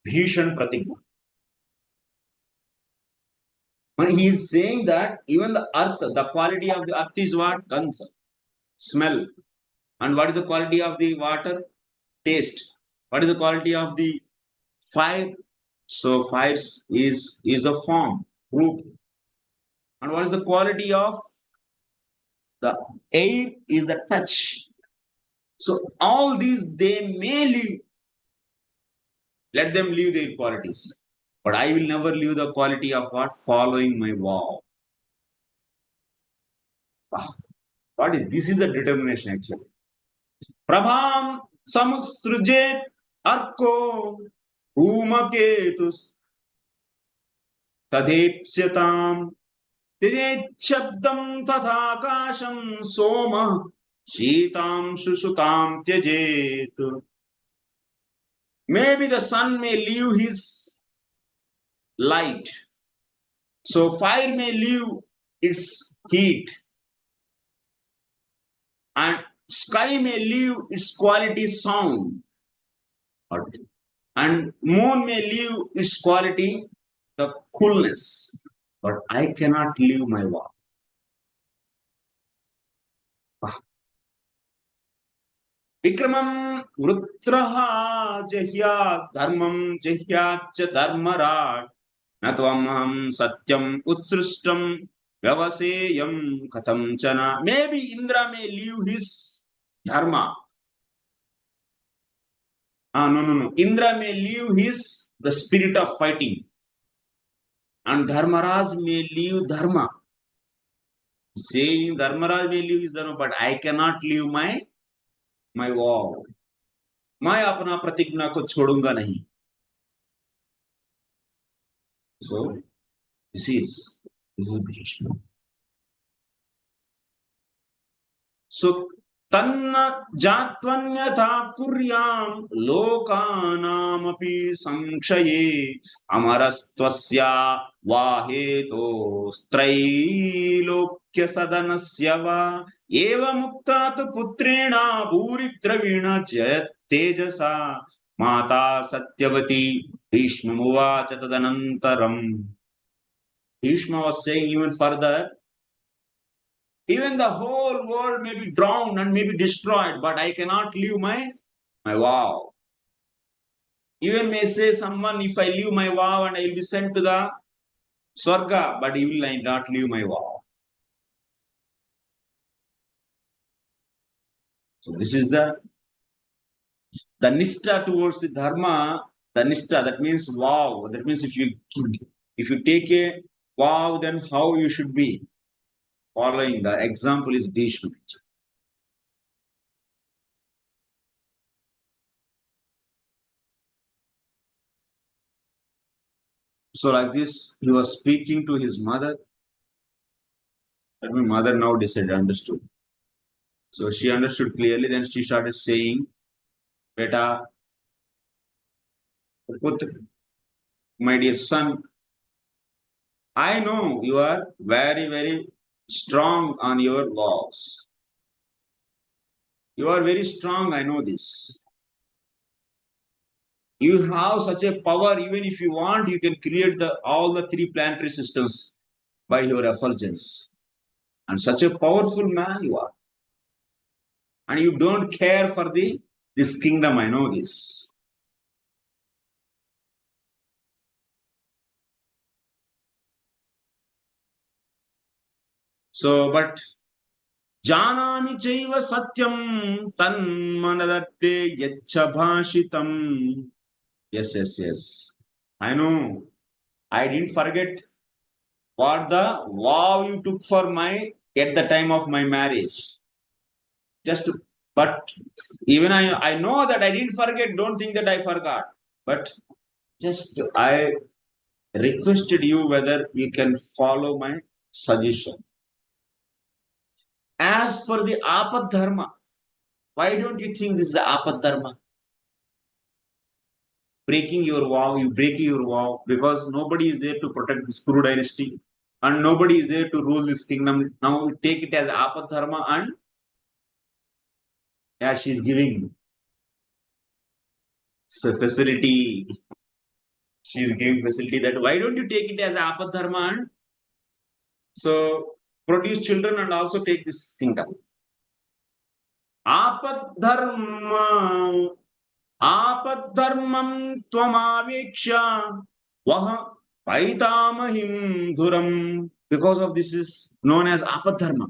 Bhishan Pratigna. When he is saying that even the earth, the quality of the earth is what? Gandha, smell. And what is the quality of the water? Taste. What is the quality of the fire? So fire is a form, group. And what is the quality of the air? Is the touch. So all these they may live. Let them live their qualities. But I will never leave the quality of what? Following my vow. What is this? Is the determination actually. Prabham samusrujet arko umaketus tadepsyatam tadechabdam tathakasham soma shitam sushutam tyajet. Maybe the sun may leave his light. So fire may leave its heat. And sky may leave its quality sound. And moon may leave its quality the coolness. But I cannot leave my vow. Vikramam vrutraha jahya dharmam jahyacha dharmarad natvam satyam utsrishtam vyavaseyam katam chana. Maybe Indra may leave his dharma. No. Indra may leave the spirit of fighting. And Dharmaraj may leave dharma. Saying Dharmaraj may leave his dharma, but I cannot leave my vow. मैं अपना प्रतिज्ञा को छोड़ूंगा नहीं. So this is Bhishma. So tanna jatvanyatha kuryam lokanamapi samkshaye amarastvasya vaheto strailokya sadanasya va eva mukta tu putrena bhuridravina jayat tejasa mata satyavati Bhishma uvacha tadanantaram. Bhishma was saying even further, even the whole world may be drowned and may be destroyed, but I cannot leave my vow. Even may say someone, if I leave my vow and I will be sent to the Swarga, but he will not leave my vow. So this is the nishta towards the dharma. The nishta, that means vow. That means if you take a vow, then how you should be following. The example is Bhishma. So like this, he was speaking to his mother. That my mother now understood. So she understood clearly. Then she started saying, "Beta, Putra, my dear son, I know you are very, very strong on your vows. You are very strong, I know this. You have such a power, even if you want, you can create all the three planetary systems by your effulgence. And such a powerful man you are. And you don't care for this kingdom, I know this. So, but Janami chaiva satyam tanmanadatte yacha bhashitam. Yes. I know. I didn't forget what the vow you took for at the time of my marriage. But even I know that I didn't forget. Don't think that I forgot. But just I requested you whether you can follow my suggestion. As for the apad dharma, why don't you think this is the apad dharma? Breaking your vow, you break your vow because nobody is there to protect this Kuru dynasty and nobody is there to rule this kingdom. Now we take it as apad dharma and she's giving. It's a facility. She is giving facility that why don't you take it as apadharma and so produce children and also take this kingdom. Apadharma Apadharmam tvamaveksha vaha paitamahim dhuram. Because of this is known as apadharma.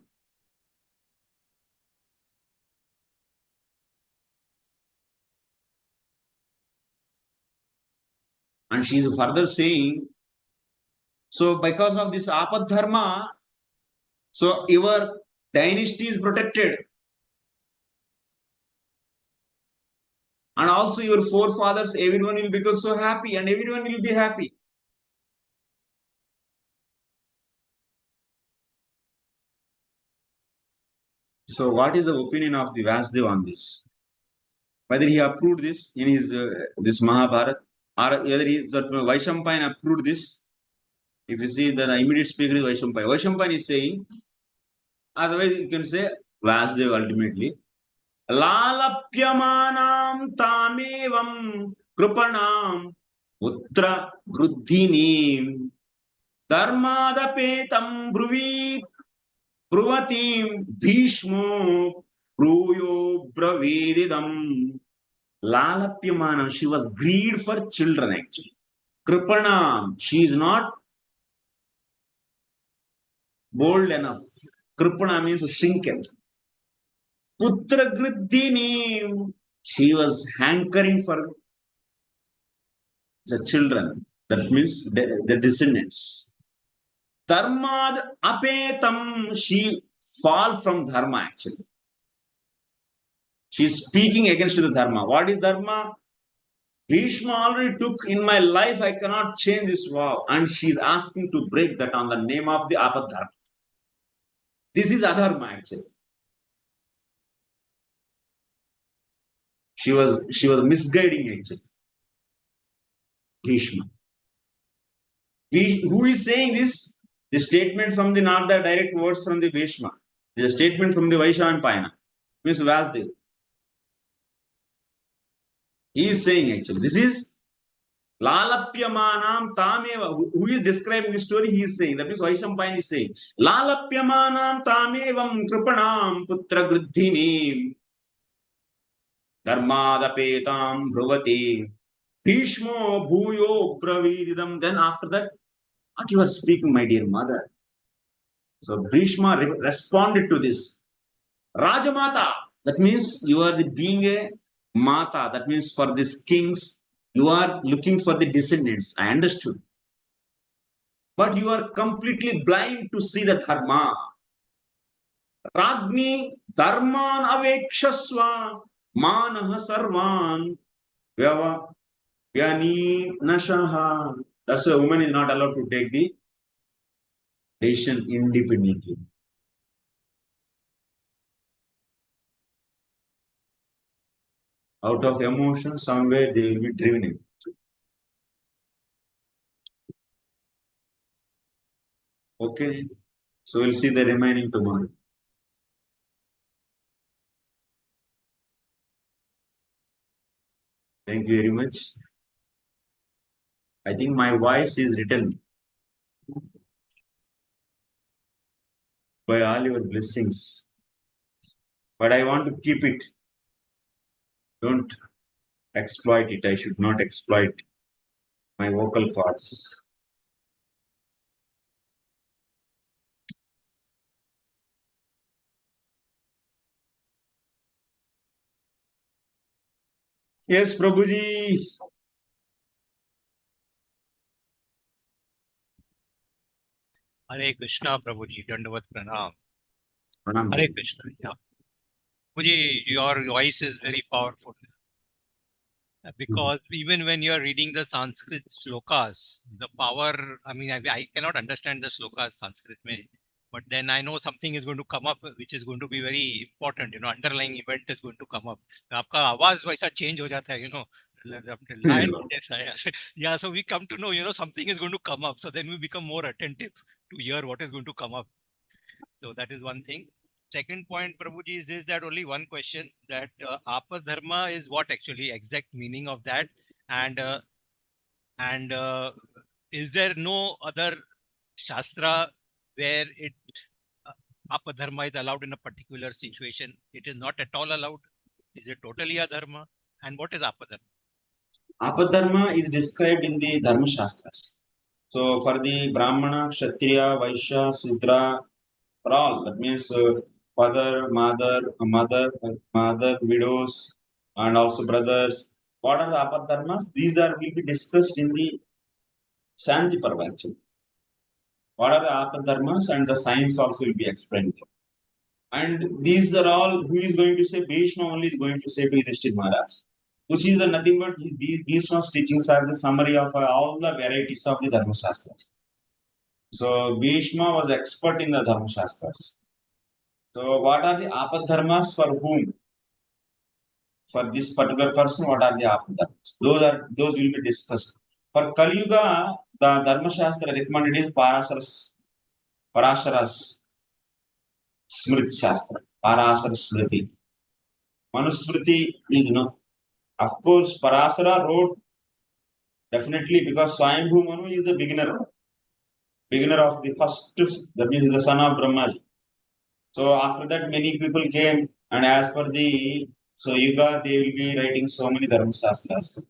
And she is further saying, so because of this apadharma, so your dynasty is protected. And also your forefathers, everyone will become so happy and everyone will be happy. So what is the opinion of the Vasudeva on this? Whether he approved this in his this Mahabharata, or whether he that Vaishampayana approved this. If you see the immediate speaker is Vaishampayana. Vaishampayana is saying, otherwise you can say Vasudeva ultimately. Lalapyamanam tamevam krupanam utra gruddhinim dharmadapetam bruvit bruvatim bhishmo pruyo bravedidam. Lalapyamanam, she was greed for children actually. Kripanam, she is not bold enough. Kripana means shrunken. Putra Griddini, she was hankering for the children. That means the descendants. Dharmad apetam, she fall from dharma actually. She is speaking against the dharma. What is dharma? Bhisma already took in my life, I cannot change this vow. And she is asking to break that on the name of the apadharma. This is adharma actually. She was misguiding actually. Bhishma. Who is saying this? The statement from the not the direct words from the Bhishma. The statement from the Vaishampayana. Means Vasudeva. He is saying actually. This is Lalapyamanam Tameva. Who is describing the story? He is saying. That means Vaishampayana is saying. Lalapyamanam Tamevam Kripanam Putra Griddhinim Dharmadapetam Bruvati Bhishmo Bhuyo Bravididam. Then after that, what you are speaking, my dear mother? So Bhishma responded to this. Rajamata, that means you are being a mata. That means for these kings, you are looking for the descendants. I understood. But you are completely blind to see the dharma. Ragni dharman avekshasva manah sarvan vyani nashaha. That's why a woman is not allowed to take the decision independently. Out of emotion, somewhere they will be driven in. Okay, so we'll see the remaining tomorrow. Thank you very much. I think my voice is written by all your blessings, but I want to keep it. Don't exploit it. I should not exploit my vocal cords. Yes, Prabhuji. Hare Krishna, Prabhuji. Dandavat Pranam. Pranam. Hare Krishna. Yeah. Prabhuji, your voice is very powerful. Because even when you are reading the Sanskrit slokas, the power, I mean, I cannot understand the slokas Sanskrit mein, but then I know something is going to come up, which is going to be very important, underlying event is going to come up. आपका आवाज वैसा change हो जाता है, line जैसा है. Yeah, so we come to know, something is going to come up. So then we become more attentive to hear what is going to come up. So that is one thing. Second point, Prabhuji, is this that only one question that apadharma is what actually exact meaning of that, and And is there no other shastra where it apadharma is allowed in a particular situation? It is not at all allowed. Is it totally adharma? And what is apadharma? Apadharma is described in the Dharma Shastras. So for the Brahmana, Kshatriya, Vaishya, Sudra, for all, that means mother, widows, and also brothers. What are the apadharmas? These will be discussed in the Shanti Parva actually. What are the apadharmas and the science also will be explained. And these are all, who is going to say? Bhisma only is going to say to Yudhishthira Maharaj, which is the nothing but these Bhisma's teachings are the summary of all the varieties of the Dharma Shastras. So Bhisma was expert in the Dharma Shastras. So what are the apadharmas for whom? For this particular person, what are the apadharmas? Those will be discussed. For Kali Yuga, the Dharma Shastra recommended is Parasharas Smriti Shastra, Parasara Smriti. Manusmriti is no. Of course, Parasara wrote definitely because Swayambhu Manu is the beginner of the first, that means the son of Brahma. So after that, many people came, and as per the Yuga, they will be writing so many Dharma Shastras.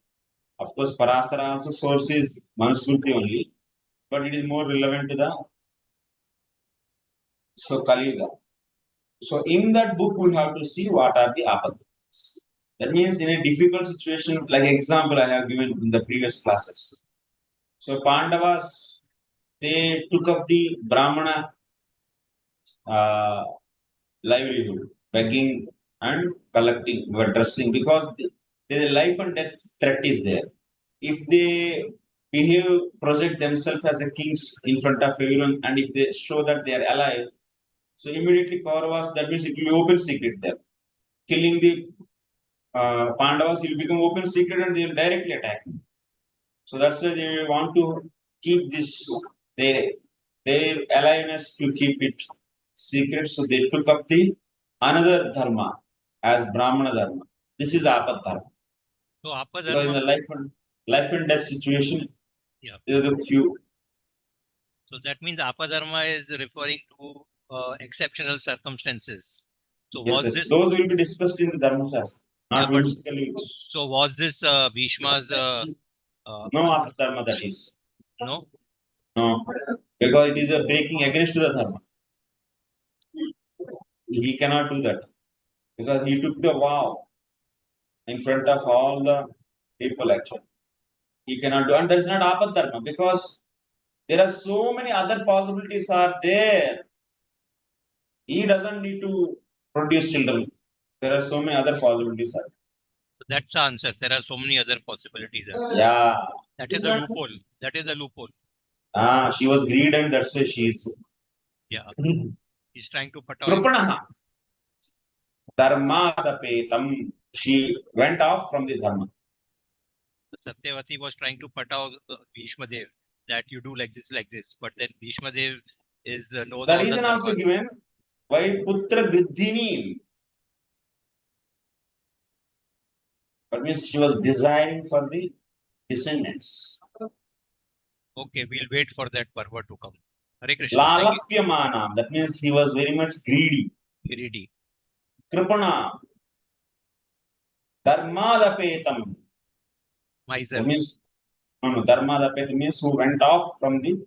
Of course, Parasara also source is Manusmriti only, but it is more relevant to the Kali Yuga. So in that book, we have to see what are the apadharmas. That means in a difficult situation, like example I have given in the previous classes. So Pandavas, they took up the Brahmana livelihood, begging and collecting, dressing, because the life and death threat is there. If they project themselves as a kings in front of everyone, and if they show that they are alive, so immediately Kauravas, that means it will be open secret there. Killing the Pandavas will become open secret and they will directly attack. So that's why they want to keep this, their aliveness to keep it secret. So they took up the another dharma as Brahmana dharma. This is apad dharma. So Because in apadharma, the life and death situation, yeah. there are the few. So that means apadharma is referring to exceptional circumstances. So Yes, was yes. this? Those will be discussed in the Dharma Shastra, Yeah, not but whimsically. so was this Bhishma's? No apad dharma, that is. No. No. Because it is a breaking against the dharma. He cannot do that. Because he took the vow in front of all the people actually. He cannot do, and there is not apad dharma because there are so many other possibilities are there. He doesn't need to produce children. There are so many other possibilities. That's the answer. There are so many other possibilities. Yeah. That is the loophole. That is the loophole. She was greed and that's why she is. Yeah. He's trying to put out. Krupanaha. Dharmadapetam. She went off from the dharma. Satyavati was trying to put out Bhishma Dev that you do like this. But then Bhishma Dev is knows The all reason the also given why Putra Griddhini. That means she was desiring for the descendants. Okay, we'll wait for that Parva to come. Hare Krishna. Lalapyamana. That means he was very much greedy. Greedy. Kripana. Dharmadapetam. Miser. That means, no, Dharmadapetam means who went off from the,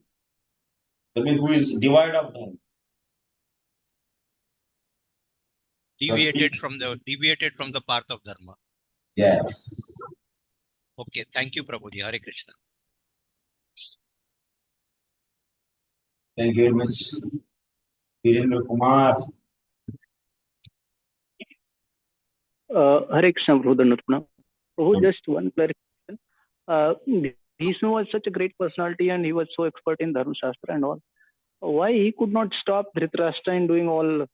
that means who is devoid of dharma. Deviated from the path of dharma. Yes. Okay, thank you, Prabhuji. Hare Krishna. Thank you very much. Virendra Kumar. Hare Krishna, Prabhu. Prabhu, just one clarification. Vishnu was such a great personality and he was so expert in Dharma Shastra and all. Why he could not stop Dhritarashtra in doing all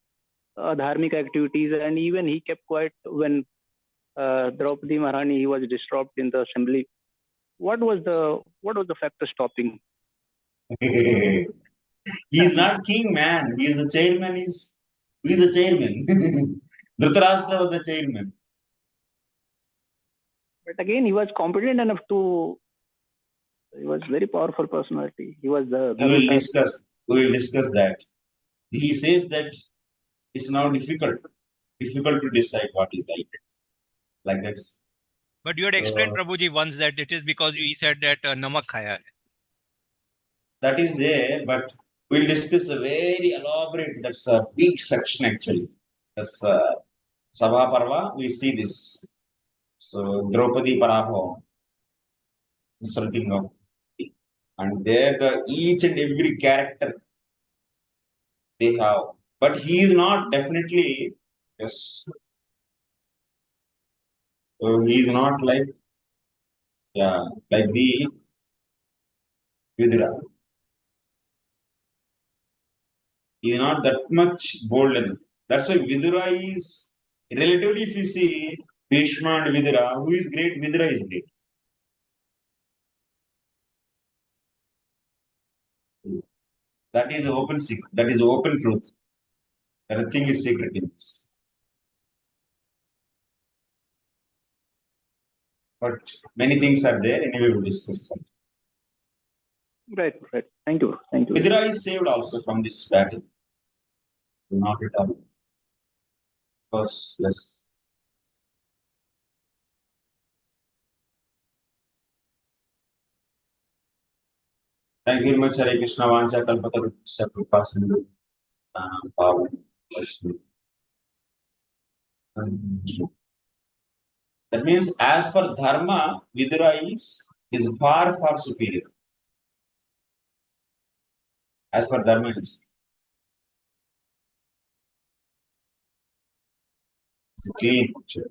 dharmic activities, and even he kept quiet when Draupadi Maharani he was disturbed in the assembly? What was the factor stopping? He is not king, man. He is the chairman. He is the chairman. Dhritarashtra was the chairman. But again, he was competent enough to He was very powerful personality. He was the We will Dharma discuss. We will discuss that. He says that it's now difficult to decide what is right. Like that. But you had So- explained, Prabhuji, once that it is because he said that namak khaya hai. That is there, but we'll discuss a very elaborate. That's a big section actually. That's Sabha Parva. We see this. So Draupadi Parabhava, insulting of, and there the each and every character they have, but he is not definitely yes. So he is not like like the Vidura. He is not that much bold. That's why Vidura is relatively. If you see Bhisma and Vidura, who is great? Vidura is great. That is open secret. That is open truth. Nothing is secret in this. But many things are there. Anyway, we will discuss that. Right. Thank you. Vidura is saved also from this battle. Not at all. Because, yes. Thank you very much, Hare Krishna. Vancha Kalpata Kripa Sindhu. Pavan Vaishnav. That means, as per dharma, Vidura is far superior. As per dharma, it's a clean picture.